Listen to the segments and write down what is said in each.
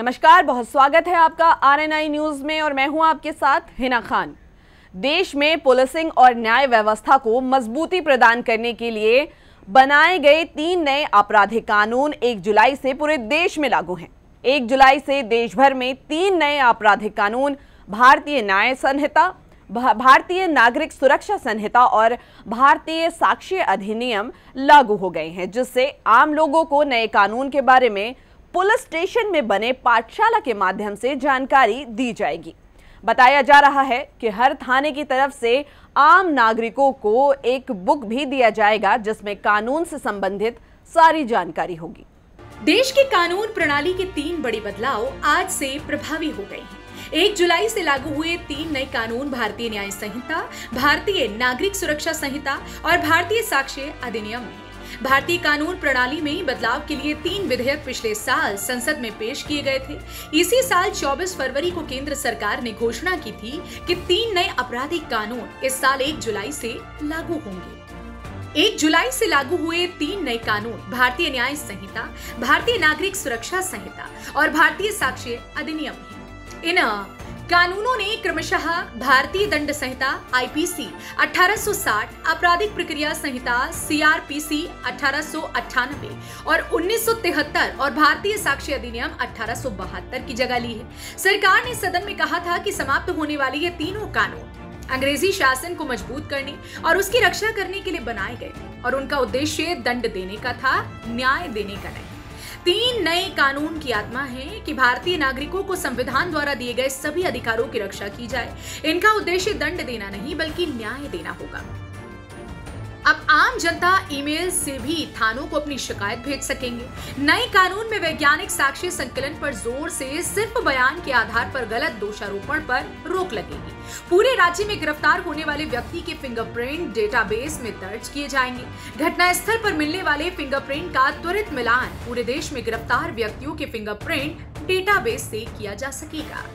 नमस्कार, बहुत स्वागत है आपका आरएनआई न्यूज में और मैं हूं आपके साथ हिना खान। देश में पुलिसिंग और न्याय व्यवस्था को मजबूती प्रदान करने के लिए बनाए गए 3 नए आपराधिक कानून 1 जुलाई से पूरे देश में लागू हैं। 1 जुलाई से देश भर में 3 नए आपराधिक कानून भारतीय न्याय संहिता, भारतीय नागरिक सुरक्षा संहिता और भारतीय साक्ष्य अधिनियम लागू हो गए हैं, जिससे आम लोगों को नए कानून के बारे में पुलिस स्टेशन में बने पाठशाला के माध्यम से जानकारी दी जाएगी। बताया जा रहा है कि हर थाने की तरफ से आम नागरिकों को एक बुक भी दिया जाएगा, जिसमें कानून से संबंधित सारी जानकारी होगी। देश की कानून प्रणाली के 3 बड़े बदलाव आज से प्रभावी हो गए हैं। 1 जुलाई से लागू हुए 3 नए कानून भारतीय न्याय संहिता, भारतीय नागरिक सुरक्षा संहिता और भारतीय साक्ष्य अधिनियम है। भारतीय कानून प्रणाली में बदलाव के लिए 3 विधेयक पिछले साल संसद में पेश किए गए थे। इसी साल 24 फरवरी को केंद्र सरकार ने घोषणा की थी कि 3 नए आपराधिक कानून इस साल 1 जुलाई से लागू होंगे। 1 जुलाई से लागू हुए 3 नए कानून भारतीय न्याय संहिता, भारतीय नागरिक सुरक्षा संहिता और भारतीय साक्ष्य अधिनियम है। इन कानूनों ने क्रमशः भारतीय दंड संहिता आईपीसी 1860, आपराधिक प्रक्रिया संहिता सीआरपीसी 1898 और 1973 और भारतीय साक्ष्य अधिनियम 1872 की जगह ली है। सरकार ने सदन में कहा था कि समाप्त होने वाले ये तीनों कानून अंग्रेजी शासन को मजबूत करने और उसकी रक्षा करने के लिए बनाए गए थे और उनका उद्देश्य दंड देने का था, न्याय देने का नहीं। 3 नए कानून की आत्मा है कि भारतीय नागरिकों को संविधान द्वारा दिए गए सभी अधिकारों की रक्षा की जाए। इनका उद्देश्य दंड देना नहीं बल्कि न्याय देना होगा। अब आम जनता ईमेल से भी थानों को अपनी शिकायत भेज सकेंगे। नए कानून में वैज्ञानिक साक्ष्य संकलन पर जोर से सिर्फ बयान के आधार पर गलत दोषारोपण पर रोक लगेगी। पूरे राज्य में गिरफ्तार होने वाले व्यक्ति के फिंगरप्रिंट डेटाबेस में दर्ज किए जाएंगे। घटनास्थल पर मिलने वाले फिंगरप्रिंट का त्वरित मिलान पूरे देश में गिरफ्तार व्यक्तियों के फिंगरप्रिंट डेटाबेस से किया जा सकेगा।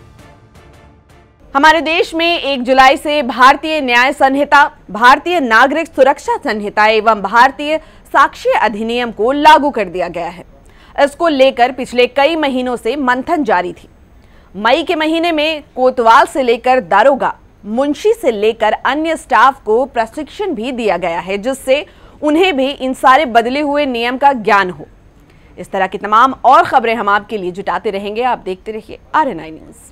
हमारे देश में 1 जुलाई से भारतीय न्याय संहिता, भारतीय नागरिक सुरक्षा संहिता एवं भारतीय साक्ष्य अधिनियम को लागू कर दिया गया है। इसको लेकर पिछले कई महीनों से मंथन जारी थी। मई के महीने में कोतवाल से लेकर दारोगा, मुंशी से लेकर अन्य स्टाफ को प्रशिक्षण भी दिया गया है, जिससे उन्हें भी इन सारे बदले हुए नियम का ज्ञान हो। इस तरह की तमाम और खबरें हम आपके लिए जुटाते रहेंगे। आप देखते रहिए आरएनआई न्यूज।